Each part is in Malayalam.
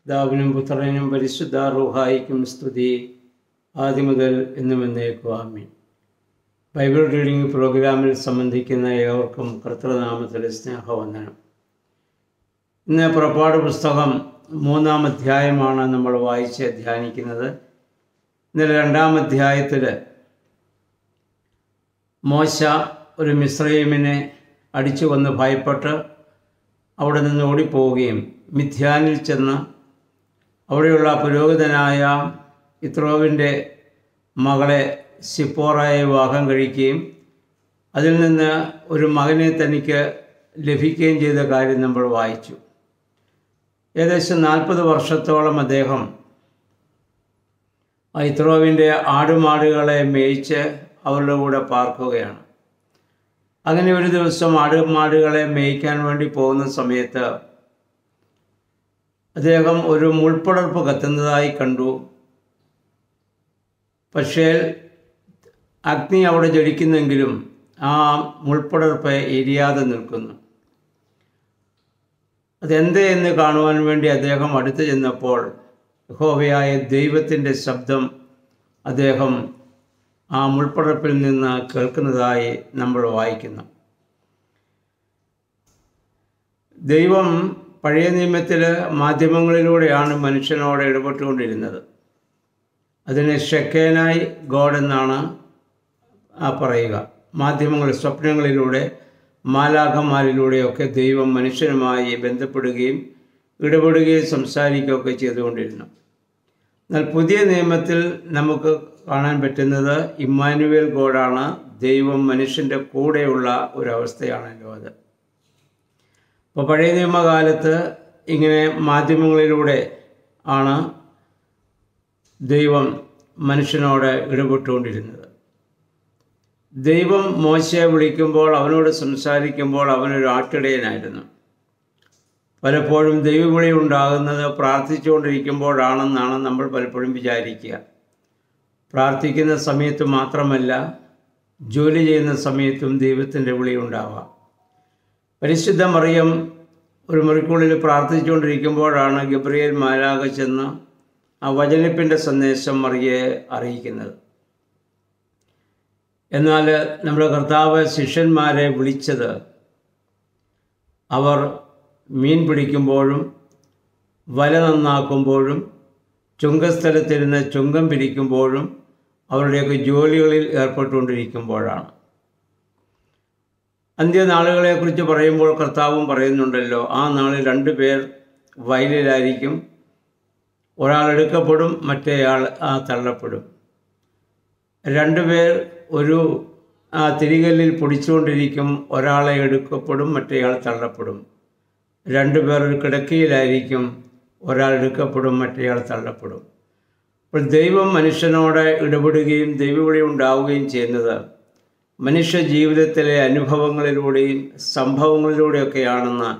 പിതാവിനും പുത്രനും പരിശുദ്ധ റൂഹായിക്കും സ്തുതി, ആദ്യം മുതൽ എന്നും എന്നേക്കും ആമേൻ. ബൈബിൾ റീഡിംഗ് പ്രോഗ്രാമിൽ സംബന്ധിക്കുന്ന ഏവർക്കും കർത്തൃനാമത്തിലെ സ്നേഹവന്ദനം. ഇന്ന് പുറപ്പാട് പുസ്തകം 3-ാം അധ്യായമാണ് നമ്മൾ വായിച്ച് ധ്യാനിക്കുന്നത്. ഇന്നലെ 2-ാം അധ്യായത്തിൽ മോശ ഒരു മിസ്രയീമിനെ അടിച്ചു കൊന്ന് ഭയപ്പെട്ട് അവിടെ നിന്ന് ഓടിപ്പോവുകയും മിഥ്യാനിൽ ചെന്ന് അവിടെയുള്ള പുരോഹിതനായ യിത്രോവിൻ്റെ മകളെ സിപ്പോറയെ വിവാഹം കഴിക്കുകയും അതിൽ നിന്ന് ഒരു മകനെ തനിക്ക് ലഭിക്കുകയും ചെയ്ത കാര്യം നമ്മൾ വായിച്ചു. ഏകദേശം 40 വർഷത്തോളം അദ്ദേഹം യിത്രോവിൻ്റെ ആടുമാടുകളെ മേയിച്ച് അവരുടെ കൂടെ പാർക്കുകയാണ്. അങ്ങനെ ഒരു ദിവസം ആടുമാടുകളെ മേയ്ക്കാൻ വേണ്ടി പോകുന്ന സമയത്ത് അദ്ദേഹം ഒരു മുൾപ്പടർപ്പ് കത്തുന്നതായി കണ്ടു. പക്ഷേ അഗ്നി അവിടെ ജ്വലിക്കുന്നെങ്കിലും ആ മുൾപ്പടർപ്പ് എരിയാതെ നിൽക്കുന്നു. അതെന്ത് എന്ന് കാണുവാൻ വേണ്ടി അദ്ദേഹം അടുത്ത് ചെന്നപ്പോൾ യഹോവയായ ദൈവത്തിൻ്റെ ശബ്ദം അദ്ദേഹം ആ മുൾപ്പടർപ്പിൽ നിന്ന് കേൾക്കുന്നതായി നമ്മൾ വായിക്കുന്നു. ദൈവം പഴയ നിയമത്തിൽ മാധ്യമങ്ങളിലൂടെയാണ് മനുഷ്യനോട് ഇടപെട്ടുകൊണ്ടിരുന്നത്. അതിന് ഷെക്കേനായി ഗോഡ് എന്നാണ് പറയുക. മാധ്യമങ്ങൾ, സ്വപ്നങ്ങളിലൂടെ, മാലാഖമാരിലൂടെയൊക്കെ ദൈവം മനുഷ്യനുമായി ബന്ധപ്പെടുകയും ഇടപെടുകയും സംസാരിക്കുകയൊക്കെ ചെയ്തുകൊണ്ടിരുന്നു. എന്നാൽ പുതിയ നിയമത്തിൽ നമുക്ക് കാണാൻ പറ്റുന്നത് ഇമ്മാനുവേൽ ഗോഡാണ്. ദൈവം മനുഷ്യൻ്റെ കൂടെയുള്ള ഒരവസ്ഥയാണല്ലോ അത്. അപ്പോൾ പഴയ നിയമകാലത്ത് ഇങ്ങനെ മാധ്യമങ്ങളിലൂടെ ആണ് ദൈവം മനുഷ്യനോട് ഇടപെട്ടുകൊണ്ടിരുന്നത്. ദൈവം മോശയെ വിളിക്കുമ്പോൾ, അവനോട് സംസാരിക്കുമ്പോൾ അവനൊരു ആട്ടിടയനായിരുന്നു. പലപ്പോഴും ദൈവവിളി ഉണ്ടാകുന്നത് പ്രാർത്ഥിച്ചുകൊണ്ടിരിക്കുമ്പോഴാണെന്നാണ് നമ്മൾ പലപ്പോഴും വിചാരിക്കുക. പ്രാർത്ഥിക്കുന്ന സമയത്ത് മാത്രമല്ല, ജോലി ചെയ്യുന്ന സമയത്തും ദൈവത്തിൻ്റെ വിളി ഉണ്ടാവാം. പരിശുദ്ധ മറിയം ഒരു മുറിക്കുള്ളിൽ പ്രാർത്ഥിച്ചുകൊണ്ടിരിക്കുമ്പോഴാണ് ഗബ്രിയേൽ മാലാഖ ചെന്ന് ആ വചനിപ്പിൻ്റെ സന്ദേശം മറിയയെ അറിയിക്കുന്നത്. എന്നാൽ നമ്മുടെ കർത്താവ് ശിഷ്യന്മാരെ വിളിച്ചത് അവർ മീൻ പിടിക്കുമ്പോഴും വല നന്നാക്കുമ്പോഴും ചുങ്കസ്ഥലത്തിരുന്ന് ചുങ്കം പിരിക്കുമ്പോഴും അവരുടെയൊക്കെ ജോലികളിൽ ഏർപ്പെട്ടുകൊണ്ടിരിക്കുമ്പോഴാണ്. അന്ത്യനാളുകളെക്കുറിച്ച് പറയുമ്പോൾ കർത്താവും പറയുന്നുണ്ടല്ലോ, ആ നാളിൽ 2 പേർ വയലിലായിരിക്കും, ഒരാൾ എടുക്കപ്പെടും, മറ്റേയാൾ തള്ളപ്പെടും. 2 പേർ ഒരു തിരികല്ലിൽ പൊടിച്ചുകൊണ്ടിരിക്കും, ഒരാളെ എടുക്കപ്പെടും, മറ്റേയാൾ തള്ളപ്പെടും. 2 പേർ ഒരു കിടക്കയിലായിരിക്കും, ഒരാൾ എടുക്കപ്പെടും, മറ്റേയാൾ തള്ളപ്പെടും. അപ്പോൾ ദൈവം മനുഷ്യനോട് ഇടപെടുകയും ദൈവവിളി ഉണ്ടാവുകയും ചെയ്യുന്നത് മനുഷ്യ ജീവിതത്തിലെ അനുഭവങ്ങളിലൂടെയും സംഭവങ്ങളിലൂടെയൊക്കെയാണെന്ന്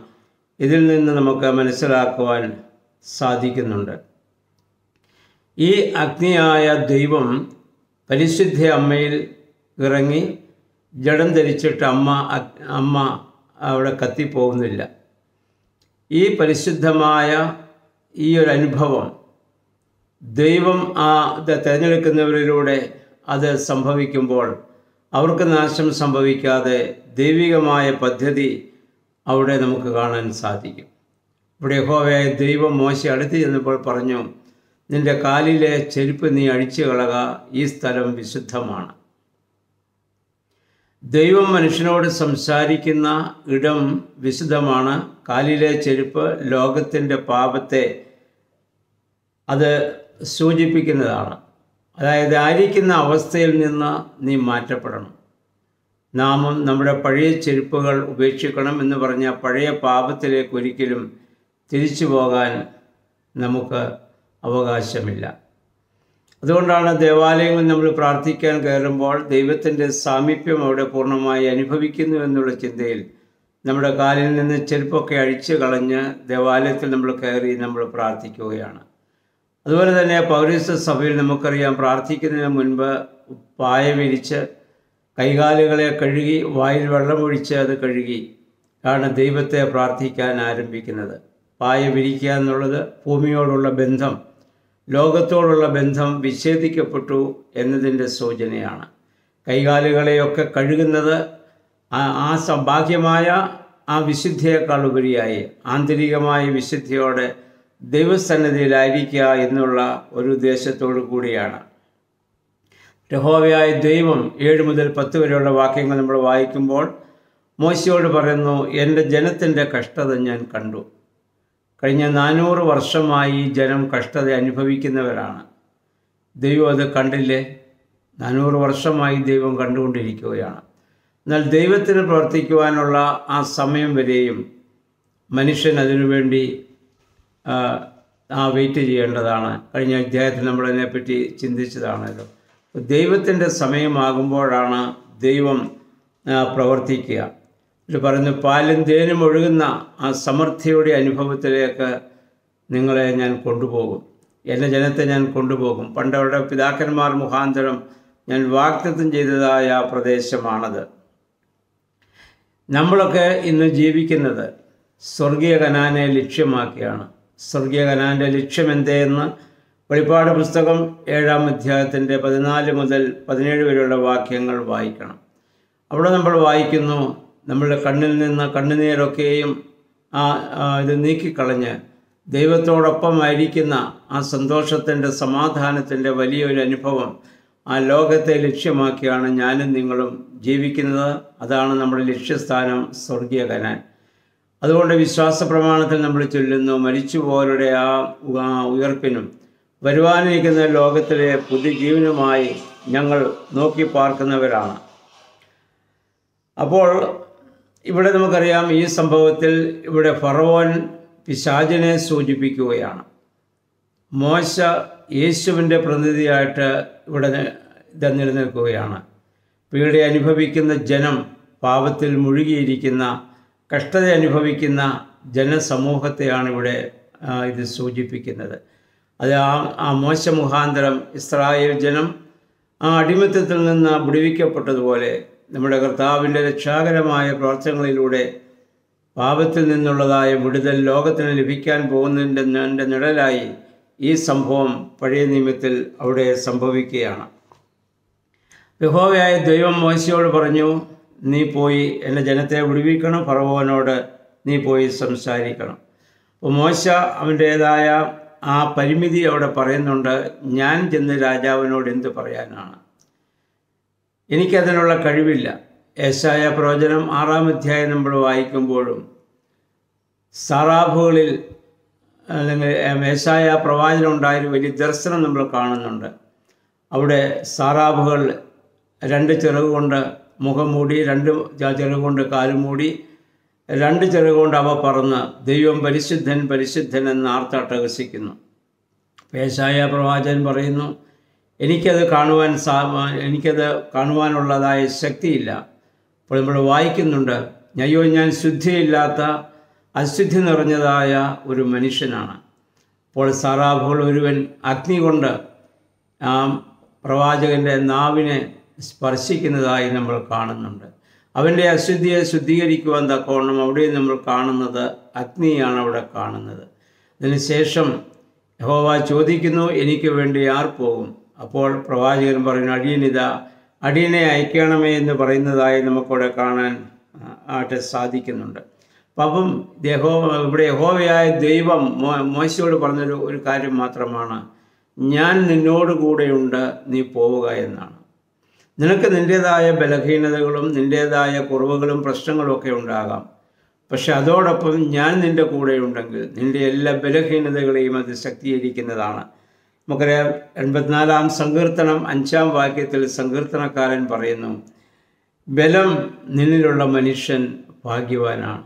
ഇതിൽ നിന്ന് നമുക്ക് മനസ്സിലാക്കുവാൻ സാധിക്കുന്നുണ്ട്. ഈ അഗ്നിയായ ദൈവം പരിശുദ്ധ അമ്മയിൽ ഇറങ്ങി ജഡം ധരിച്ചിട്ട് അമ്മ അവിടെ കത്തിപ്പോകുന്നില്ല. ഈ പരിശുദ്ധമായ ഈ ഒരു അനുഭവം ദൈവം തിരഞ്ഞെടുക്കുന്നവരിലൂടെ അത് സംഭവിക്കുമ്പോൾ അവർക്ക് നാശം സംഭവിക്കാതെ ദൈവികമായ പദ്ധതി അവിടെ നമുക്ക് കാണാൻ സാധിക്കും. ഇവിടെ യഹോവയായ ദൈവം മോശെ അടുത്ത് ചെന്നപ്പോൾ പറഞ്ഞു, നിൻ്റെ കാലിലെ ചെരുപ്പ് നീ അഴിച്ചു കളക, ഈ സ്ഥലം വിശുദ്ധമാണ്. ദൈവം മനുഷ്യനോട് സംസാരിക്കുന്ന ഇടം വിശുദ്ധമാണ്. കാലിലെ ചെരുപ്പ് ലോകത്തിൻ്റെ പാപത്തെ അത് സൂചിപ്പിക്കുന്നതാണ്. അതായത് ആയിരിക്കുന്ന അവസ്ഥയിൽ നിന്ന് നീ മാറ്റപ്പെടണം. നാമും നമ്മുടെ പഴയ ചെരുപ്പുകൾ ഉപേക്ഷിക്കണം എന്ന് പറഞ്ഞാൽ പഴയ പാപത്തിലേക്ക് ഒരിക്കലും തിരിച്ചു പോകാൻ നമുക്ക് അവകാശമില്ല. അതുകൊണ്ടാണ് ദേവാലയങ്ങളിൽ നമ്മൾ പ്രാർത്ഥിക്കാൻ കയറുമ്പോൾ ദൈവത്തിൻ്റെ സാമീപ്യം അവിടെ പൂർണ്ണമായി അനുഭവിക്കുന്നു എന്നുള്ള ചിന്തയിൽ നമ്മുടെ കാലിൽ നിന്ന് ചെരുപ്പൊക്കെ അഴിച്ചു കളഞ്ഞ് ദേവാലയത്തിൽ നമ്മൾ കയറി നമ്മൾ പ്രാർത്ഥിക്കുകയാണ്. അതുപോലെ തന്നെ പൗരസ്ത്യ സഭയിൽ നമുക്കറിയാം, പ്രാർത്ഥിക്കുന്നതിന് മുൻപ് പായ വിരിച്ച് കൈകാലുകളെ കഴുകി വായിൽ വെള്ളമൊഴിച്ച് അത് കഴുകി ആണ് ദൈവത്തെ പ്രാർത്ഥിക്കാൻ ആരംഭിക്കുന്നത്. പായ വിരിക്കുക എന്നുള്ളത് ഭൂമിയോടുള്ള ബന്ധം, ലോകത്തോടുള്ള ബന്ധം വിച്ഛേദിക്കപ്പെട്ടു എന്നതിൻ്റെ സൂചനയാണ്. കൈകാലുകളെയൊക്കെ കഴുകുന്നത് ബാഹ്യമായ ആ വിശുദ്ധിയേക്കാൾ ഉപരിയായി ആന്തരികമായ വിശുദ്ധിയോടെ ദൈവസന്നിധിയിലായിരിക്കുക എന്നുള്ള ഒരു ഉദ്ദേശത്തോടു കൂടിയാണ്. യഹോവയായ ദൈവം 7 മുതൽ 10 വരെയുള്ള വാക്യങ്ങൾ നമ്മൾ വായിക്കുമ്പോൾ മോശയോട് പറയുന്നു, എൻ്റെ ജനത്തിൻ്റെ കഷ്ടത ഞാൻ കണ്ടു. കഴിഞ്ഞ 400 വർഷമായി ഈ ജനം കഷ്ടത അനുഭവിക്കുന്നവരാണ്. ദൈവം അത് കണ്ടില്ലേ? 400 വർഷമായി ദൈവം കണ്ടുകൊണ്ടിരിക്കുകയാണ്. എന്നാൽ ദൈവത്തിന് പ്രവർത്തിക്കുവാനുള്ള ആ സമയം വരെയും മനുഷ്യൻ അതിനുവേണ്ടി വെയിറ്റ് ചെയ്യേണ്ടതാണ്. കഴിഞ്ഞ അധ്യായത്തിൽ നമ്മൾ അതിനെപ്പറ്റി ചിന്തിച്ചതാണല്ലോ. ദൈവത്തിൻ്റെ സമയമാകുമ്പോഴാണ് ദൈവം പ്രവർത്തിക്കുക. ഇത് പറയുന്നു, പാലും തേനും ഒഴുകുന്ന ആ സമൃദ്ധിയുടെ അനുഭവത്തിലേക്ക് നിങ്ങളെ ഞാൻ കൊണ്ടുപോകും, എൻ്റെ ജനത്തെ ഞാൻ കൊണ്ടുപോകും. പണ്ടവരുടെ പിതാക്കന്മാർ മുഖാന്തരം ഞാൻ വാഗ്ദത്തം ചെയ്തതായ പ്രദേശമാണത്. നമ്മളൊക്കെ ഇന്ന് ജീവിക്കുന്നത് സ്വർഗീയ കനാനെ ലക്ഷ്യമാക്കിയാണ്. സ്വർഗീയ കനാൻ്റെ ലക്ഷ്യം എന്തേന്ന് വെളിപ്പാട് പുസ്തകം 7-ാം അധ്യായത്തിൻ്റെ 14 മുതൽ 17 വരെയുള്ള വാക്യങ്ങൾ വായിക്കണം. അവിടെ നമ്മൾ വായിക്കുന്നു, നമ്മളുടെ കണ്ണിൽ നിന്ന് കണ്ണുനീരൊക്കെയും ഇത് നീക്കിക്കളഞ്ഞ് ദൈവത്തോടൊപ്പമായിരിക്കുന്ന ആ സന്തോഷത്തിൻ്റെ സമാധാനത്തിൻ്റെ വലിയൊരു അനുഭവം ആ ലോകത്തെ ലക്ഷ്യമാക്കിയാണ് ഞാനും നിങ്ങളും ജീവിക്കുന്നത്. അതാണ് നമ്മുടെ ലക്ഷ്യസ്ഥാനം, സ്വർഗീയ കനാൻ. അതുകൊണ്ട് വിശ്വാസ പ്രമാണത്തിൽ നമ്മൾ ചൊല്ലുന്നു, മരിച്ചുപോയവരുടെ ആ ഉയർപ്പിനും വരുവാനിരിക്കുന്ന ലോകത്തിലെ പുതിയ ജീവനുമായി ഞങ്ങൾ നോക്കി പാർക്കുന്നവരാണ്. അപ്പോൾ ഇവിടെ നമുക്കറിയാം, ഈ സംഭവത്തിൽ ഇവിടെ ഫറവോൻ പിശാചിനെ സൂചിപ്പിക്കുകയാണ്. മോശ യേശുവിൻ്റെ പ്രതിനിധിയായിട്ട് ഇവിടെ നിലനിൽക്കുകയാണ്. പീഡ അനുഭവിക്കുന്ന ജനം, പാപത്തിൽ മുഴുകിയിരിക്കുന്ന കഷ്ടത അനുഭവിക്കുന്ന ജനസമൂഹത്തെയാണ് ഇവിടെ ഇത് സൂചിപ്പിക്കുന്നത്. അത് ആ മോശ മുഖാന്തരം ഇസ്രായേൽ ജനം ആ അടിമത്തത്തിൽ നിന്ന് വിടുവിക്കപ്പെട്ടതുപോലെ നമ്മുടെ കർത്താവിൻ്റെ രക്ഷാകരമായ പ്രവർത്തനങ്ങളിലൂടെ പാപത്തിൽ നിന്നുള്ളതായ വിടുതൽ ലോകത്തിന് ലഭിക്കാൻ പോകുന്നതിൻ്റെ നിഴലായി ഈ സംഭവം പഴയ നിയമത്തിൽ അവിടെ സംഭവിക്കുകയാണ്. യഹോവയായ ദൈവം മോശയോട് പറഞ്ഞു, നീ പോയി എൻ്റെ ജനത്തെ വിടുവിക്കണം, ഫറവോനോട് നീ പോയി സംസാരിക്കണം. അപ്പോൾ മോശ അവൻ്റേതായ ആ പരിമിതി അവിടെ പറയുന്നുണ്ട്. ഞാൻ ചെന്ന് രാജാവിനോട് എന്ത് പറയാനാണ്? എനിക്കതിനുള്ള കഴിവില്ല. യെശയ്യാ പ്രവചനം 6-ാം അധ്യായം നമ്മൾ വായിക്കുമ്പോഴും സാറാഫുകളിൽ അല്ലെങ്കിൽ യെശയ്യാ പ്രവാചനം ഉണ്ടായൊരു വലിയ ദർശനം നമ്മൾ കാണുന്നുണ്ട്. അവിടെ സാറാഫുകൾ 2 ചിറകുകൊണ്ട് മുഖം മൂടി, 2 ചിറകുകൊണ്ട് കാലും മൂടി, 2 ചിറകുകൊണ്ട് അവ പറന്ന് ദൈവം പരിശുദ്ധൻ പരിശുദ്ധൻ എന്ന് ആർത്തട്ടഹസിക്കുന്നു. യെശയ്യാ പ്രവാചകൻ പറയുന്നു, എനിക്കത് കാണുവാനുള്ളതായ ശക്തിയില്ല. അപ്പോൾ നമ്മൾ വായിക്കുന്നുണ്ട്, അയ്യോ ഞാൻ ശുദ്ധിയില്ലാത്ത അശുദ്ധി നിറഞ്ഞതായ ഒരു മനുഷ്യനാണ്. അപ്പോൾ സാറാഫുകൾ ഒരുവൻ അഗ്നി കൊണ്ട് ആ പ്രവാചകൻ്റെ നാവിനെ സ്പർശിക്കുന്നതായി നമ്മൾ കാണുന്നുണ്ട്. അവൻ്റെ അശുദ്ധിയെ ശുദ്ധീകരിക്കുവാൻ തക്കവണ്ണം അവിടെ നമ്മൾ കാണുന്നത് അഗ്നിയാണ് അവിടെ കാണുന്നത്. അതിനുശേഷം യഹോവ ചോദിക്കുന്നു, എനിക്ക് വേണ്ടി ആർ പോകും? അപ്പോൾ പ്രവാചകൻ പറയുന്നു, അടിയനെ അയക്കണമേ എന്ന് പറയുന്നതായി നമുക്കവിടെ കാണാൻ സാധിക്കുന്നുണ്ട്. അപ്പം ഇവിടെ യഹോവയായ ദൈവം മോശയോട് പറഞ്ഞൊരു കാര്യം മാത്രമാണ്, ഞാൻ നിന്നോട് കൂടെയുണ്ട്, നീ പോവുക എന്നാണ്. നിനക്ക് നിൻ്റേതായ ബലഹീനതകളും നിൻ്റേതായ കുറവുകളും പ്രശ്നങ്ങളും ഒക്കെ ഉണ്ടാകാം. പക്ഷെ അതോടൊപ്പം ഞാൻ നിൻ്റെ കൂടെയുണ്ടെങ്കിൽ നിൻ്റെ എല്ലാ ബലഹീനതകളെയും അത് ശക്തീകരിക്കുന്നതാണ്. നമുക്കറിയാം, 84-ാം സങ്കീർത്തനം 5-ാം വാക്യത്തിൽ സങ്കീർത്തനക്കാരൻ പറയുന്നു, ബലം നിന്നിലുള്ള മനുഷ്യൻ ഭാഗ്യവാനാണ്.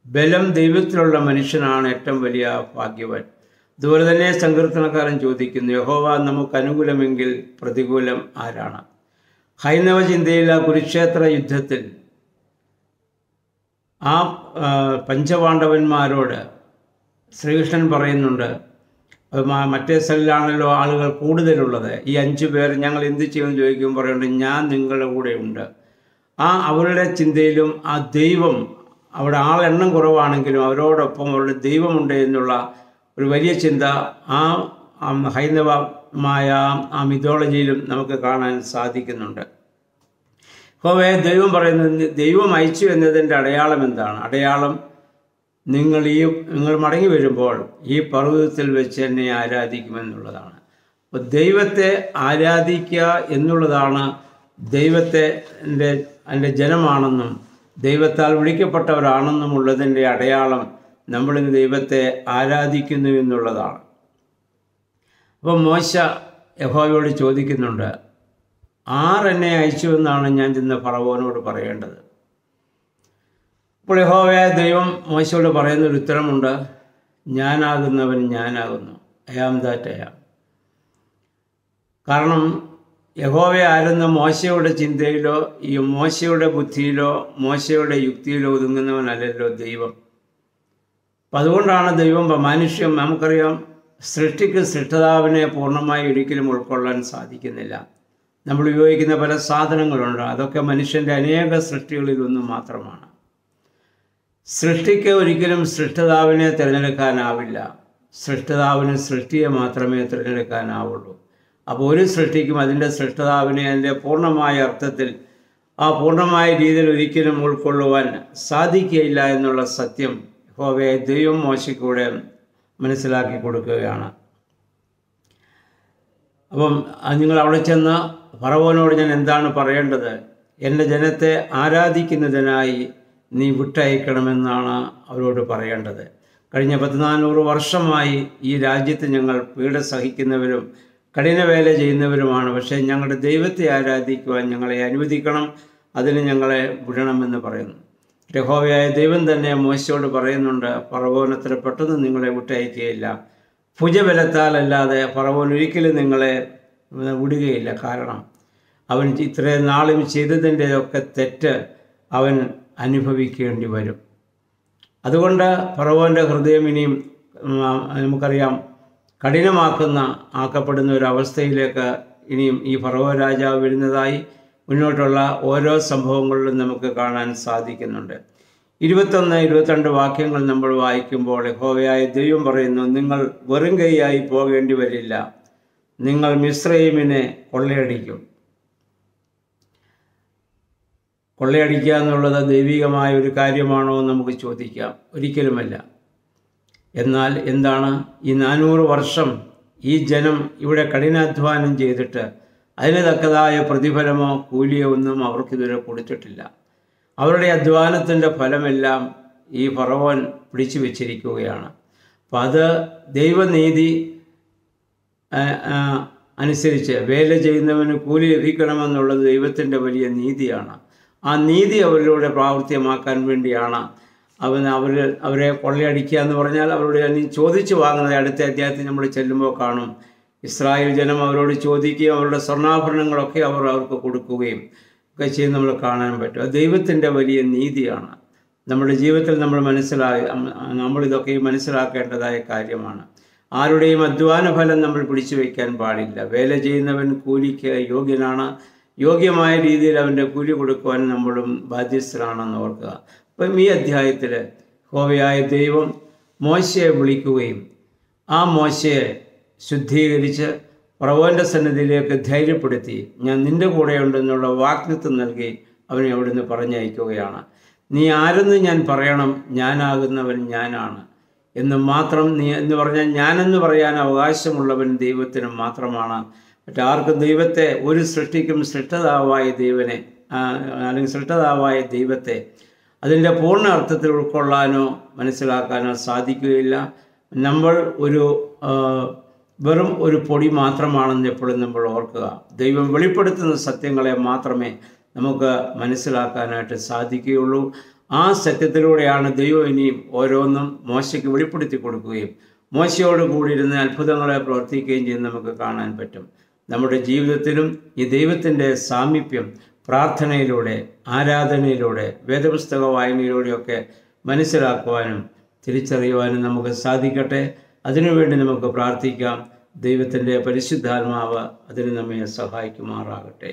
ബലം ദൈവത്തിലുള്ള മനുഷ്യനാണ് ഏറ്റവും വലിയ ഭാഗ്യവാൻ. അതുപോലെ തന്നെ സങ്കീർത്തനക്കാരൻ ചോദിക്കുന്നു, യഹോവ നമുക്ക് അനുകൂലമെങ്കിൽ പ്രതികൂലം ആരാണ്? ഹൈന്ദവ ചിന്തയിലെ കുരുക്ഷേത്ര യുദ്ധത്തിൽ ആ പഞ്ചപാണ്ഡവന്മാരോട് ശ്രീകൃഷ്ണൻ പറയുന്നുണ്ട്, മറ്റേ സ്ഥലത്തിലാണല്ലോ ആളുകൾ കൂടുതലുള്ളത്, ഈ 5 പേർ ഞങ്ങൾ എന്ത് ചെയ്യുമെന്ന് ചോദിക്കുമ്പോൾ പറയുന്നുണ്ട്, ഞാൻ നിങ്ങളുടെ കൂടെ ഉണ്ട്. അവരുടെ ചിന്തയിലും ആ ദൈവം അവിടെ ആളെണ്ണം കുറവാണെങ്കിലും അവരോടൊപ്പം അവരുടെ ദൈവമുണ്ട് എന്നുള്ള ഒരു വലിയ ചിന്ത ആ ഹൈന്ദവമായ ആ മിഥോളജിയിലും നമുക്ക് കാണാൻ സാധിക്കുന്നുണ്ട്. യഹോവയെ ദൈവം പറയുന്നത്, ദൈവം അയച്ചു എന്നതിൻ്റെ അടയാളം എന്താണ്? അടയാളം നിങ്ങൾ മടങ്ങി വരുമ്പോൾ ഈ പർവ്വതത്തിൽ വെച്ച് എന്നെ ആരാധിക്കുമെന്നുള്ളതാണ്. അപ്പോൾ ദൈവത്തെ ആരാധിക്കുക എന്നുള്ളതാണ് ദൈവത്തെ എൻ്റെ ജനമാണെന്നും ദൈവത്താൽ വിളിക്കപ്പെട്ടവരാണെന്നും ഉള്ളതിൻ്റെ അടയാളം നമ്മളിന്ന് ദൈവത്തെ ആരാധിക്കുന്നു എന്നുള്ളതാണ്. അപ്പം മോശ യഹോവയോട് ചോദിക്കുന്നുണ്ട്, ആരെന്നെ അയച്ചു എന്നാണ് ഞാൻ ചെന്ന് ഫറവോനോട് പറയേണ്ടത്? അപ്പോൾ യഹോവയായ ദൈവം മോശയോട് പറയുന്നൊരു ഉത്തരമുണ്ട്, ഞാനാകുന്നവൻ ഞാനാകുന്നു, I am that I am. കാരണം യഹോവയെ ആരെന്ന് മോശയുടെ ചിന്തയിലോ ഈ മോശയുടെ ബുദ്ധിയിലോ മോശയുടെ യുക്തിയിലോ ഒതുങ്ങുന്നവനല്ലല്ലോ ദൈവം. അപ്പം അതുകൊണ്ടാണ് ദൈവം മനുഷ്യം, നമുക്കറിയാം സൃഷ്ടിക്ക് സൃഷ്ടാവിനെ പൂർണ്ണമായി ഒരിക്കലും ഉൾക്കൊള്ളാൻ സാധിക്കുന്നില്ല. നമ്മൾ ഉപയോഗിക്കുന്ന പല സാധനങ്ങളുണ്ട്, അതൊക്കെ മനുഷ്യൻ്റെ അനേക സൃഷ്ടികളിലൊന്നും മാത്രമാണ്. സൃഷ്ടിക്ക് ഒരിക്കലും സൃഷ്ടാവിനെ തിരഞ്ഞെടുക്കാനാവില്ല. സൃഷ്ടാവിന് സൃഷ്ടിയെ മാത്രമേ തിരഞ്ഞെടുക്കാനാവുള്ളൂ. അപ്പോൾ ഒരു സൃഷ്ടിക്കും അതിൻ്റെ സൃഷ്ടാവിനെ അതിൻ്റെ പൂർണ്ണമായ അർത്ഥത്തിൽ ആ പൂർണ്ണമായ രീതിയിൽ ഒരിക്കലും ഉൾക്കൊള്ളുവാൻ സാധിക്കുകയില്ല എന്നുള്ള സത്യം യഹോവയെ ദൈവം മോശയ്ക്കൂടെ മനസ്സിലാക്കി കൊടുക്കുകയാണ്. അപ്പം നിങ്ങൾ അവിടെ ചെന്ന് ഫറവോനോട് ഞാൻ എന്താണ് പറയേണ്ടത്? എൻ്റെ ജനത്തെ ആരാധിക്കുന്നതിനായി നീ വിട്ടയക്കണമെന്നാണ് അവരോട് പറയേണ്ടത്. കഴിഞ്ഞ 1400 വർഷമായി ഈ രാജ്യത്ത് ഞങ്ങൾ പീഡ സഹിക്കുന്നവരും കഠിനവേല ചെയ്യുന്നവരുമാണ്. പക്ഷേ ഞങ്ങളുടെ ദൈവത്തെ ആരാധിക്കുവാൻ ഞങ്ങളെ അനുവദിക്കണം, അതിന് ഞങ്ങളെ വിടണമെന്ന് പറയുന്നു. യഹോവയായ ദൈവം തന്നെ മോശയോട് പറയുന്നുണ്ട്, ഫറവോൻ അത്ര പെട്ടെന്ന് നിങ്ങളെ വിട്ടയക്കുകയില്ല. ഭുജബലത്താലല്ലാതെ ഫറവോൻ ഒരിക്കലും നിങ്ങളെ വിടുകയില്ല. കാരണം അവൻ ഇത്രയും നാളും ചെയ്തതിൻ്റെയൊക്കെ തെറ്റ് അവൻ അനുഭവിക്കേണ്ടി വരും. അതുകൊണ്ട് ഫറവോൻ്റെ ഹൃദയം ഇനിയും നമുക്കറിയാം ആക്കപ്പെടുന്ന ഒരു അവസ്ഥയിലേക്ക് ഇനിയും ഈ ഫറവോ രാജാവ് വരുന്നതായി മുന്നോട്ടുള്ള ഓരോ സംഭവങ്ങളിലും നമുക്ക് കാണാൻ സാധിക്കുന്നുണ്ട്. 21-22 വാക്യങ്ങൾ നമ്മൾ വായിക്കുമ്പോൾ യഹോവയായ ദൈവം പറയുന്നു, നിങ്ങൾ വെറും കൈയായി പോകേണ്ടി വരില്ല, നിങ്ങൾ മിസ്രയീമിനെ കൊള്ളയടിക്കും. കൊള്ളയടിക്കുക എന്നുള്ളത് ദൈവികമായ ഒരു കാര്യമാണോ എന്ന് നമുക്ക് ചോദിക്കാം. ഒരിക്കലുമല്ല. എന്നാൽ എന്താണ്, ഈ 400 വർഷം ഈ ജനം ഇവിടെ കഠിനാധ്വാനം ചെയ്തിട്ട് അതിന് തക്കതായ പ്രതിഫലമോ കൂലിയോ ഒന്നും അവർക്കിതുവരെ കൊടുത്തിട്ടില്ല. അവരുടെ അധ്വാനത്തിൻ്റെ ഫലമെല്ലാം ഈ ഫറവോൻ പിടിച്ചു വെച്ചിരിക്കുകയാണ്. അപ്പം അത് ദൈവനീതി അനുസരിച്ച് വേല ചെയ്യുന്നവന് കൂലി ലഭിക്കണമെന്നുള്ളത് ദൈവത്തിൻ്റെ വലിയ നീതിയാണ്. ആ നീതി അവരിലൂടെ പ്രാവർത്തികമാക്കാൻ വേണ്ടിയാണ് അവരെ കൊള്ളയടിക്കുക എന്ന് പറഞ്ഞാൽ അവരോട് ചോദിച്ചു വാങ്ങുന്നത്. അടുത്ത അധ്യായത്തിൽ നമ്മൾ ചെല്ലുമ്പോൾ കാണും, ഇസ്രായേൽ ജനം അവരോട് ചോദിക്കുകയും അവരുടെ സ്വർണ്ണാഭരണങ്ങളൊക്കെ അവർക്ക് കൊടുക്കുകയും ഒക്കെ ചെയ്യുന്ന നമ്മൾ കാണാൻ പറ്റും. അത് ദൈവത്തിൻ്റെ വലിയ നീതിയാണ്. നമ്മുടെ ജീവിതത്തിൽ നമ്മളിതൊക്കെ മനസ്സിലാക്കേണ്ടതായ കാര്യമാണ്. ആരുടെയും അധ്വാന ഫലം നമ്മൾ പിടിച്ചു വയ്ക്കാൻ പാടില്ല. വേല ചെയ്യുന്നവൻ കൂലിക്ക് യോഗ്യനാണ്. യോഗ്യമായ രീതിയിൽ അവൻ്റെ കൂലി കൊടുക്കുവാൻ നമ്മളും ബാധ്യസ്ഥരാണെന്ന് ഓർക്കുക. അപ്പം ഈ അധ്യായത്തിൽ യഹോവയായ ദൈവം മോശയെ വിളിക്കുകയും ആ മോശയെ ശുദ്ധീകരിച്ച് ഫറവോൻ്റെ സന്നിധിയിലേക്ക് ധൈര്യപ്പെടുത്തി ഞാൻ നിൻ്റെ കൂടെയുണ്ടെന്നുള്ള വാഗ്ദത്തം നൽകി അവനെ അവിടുന്ന് പറഞ്ഞയക്കുകയാണ്. നീ ആരെന്ന് ഞാൻ പറയണം, ഞാനാകുന്നവൻ ഞാനാണ് എന്ന് മാത്രം എന്ന് പറഞ്ഞാൽ ഞാനെന്ന് പറയാൻ അവകാശമുള്ളവൻ ദൈവത്തിന് മാത്രമാണ്. മറ്റാർക്കും ദൈവത്തെ, ഒരു സൃഷ്ടിക്കും സൃഷ്ടതാവായ ദൈവത്തെ അതിൻ്റെ പൂർണ്ണ അർത്ഥത്തിൽ ഉൾക്കൊള്ളാനോ മനസ്സിലാക്കാനോ സാധിക്കുകയില്ല. നമ്മൾ വെറും ഒരു പൊടി മാത്രമാണെന്ന് എപ്പോഴും നമ്മൾ ഓർക്കുക. ദൈവം വെളിപ്പെടുത്തുന്ന സത്യങ്ങളെ മാത്രമേ നമുക്ക് മനസ്സിലാക്കാനായിട്ട് സാധിക്കുകയുള്ളൂ. ആ സത്യത്തിലൂടെയാണ് ദൈവം ഇനിയും ഓരോന്നും മോശയ്ക്ക് വെളിപ്പെടുത്തി കൊടുക്കുകയും മോശയോട് കൂടിയിരുന്ന് അത്ഭുതങ്ങളെ പ്രവർത്തിക്കുകയും ചെയ്യുന്ന നമുക്ക് കാണാൻ പറ്റും. നമ്മുടെ ജീവിതത്തിലും ഈ ദൈവത്തിൻ്റെ സാമീപ്യം പ്രാർത്ഥനയിലൂടെ, ആരാധനയിലൂടെ, വേദപുസ്തക വായനയിലൂടെയൊക്കെ മനസ്സിലാക്കുവാനും തിരിച്ചറിയുവാനും നമുക്ക് സാധിക്കട്ടെ. അതിനുവേണ്ടി നമുക്ക് പ്രാർത്ഥിക്കാം. ദൈവത്തിൻ്റെ പരിശുദ്ധാത്മാവ് അതിന് നമ്മെ സഹായിക്കുമാറാകട്ടെ.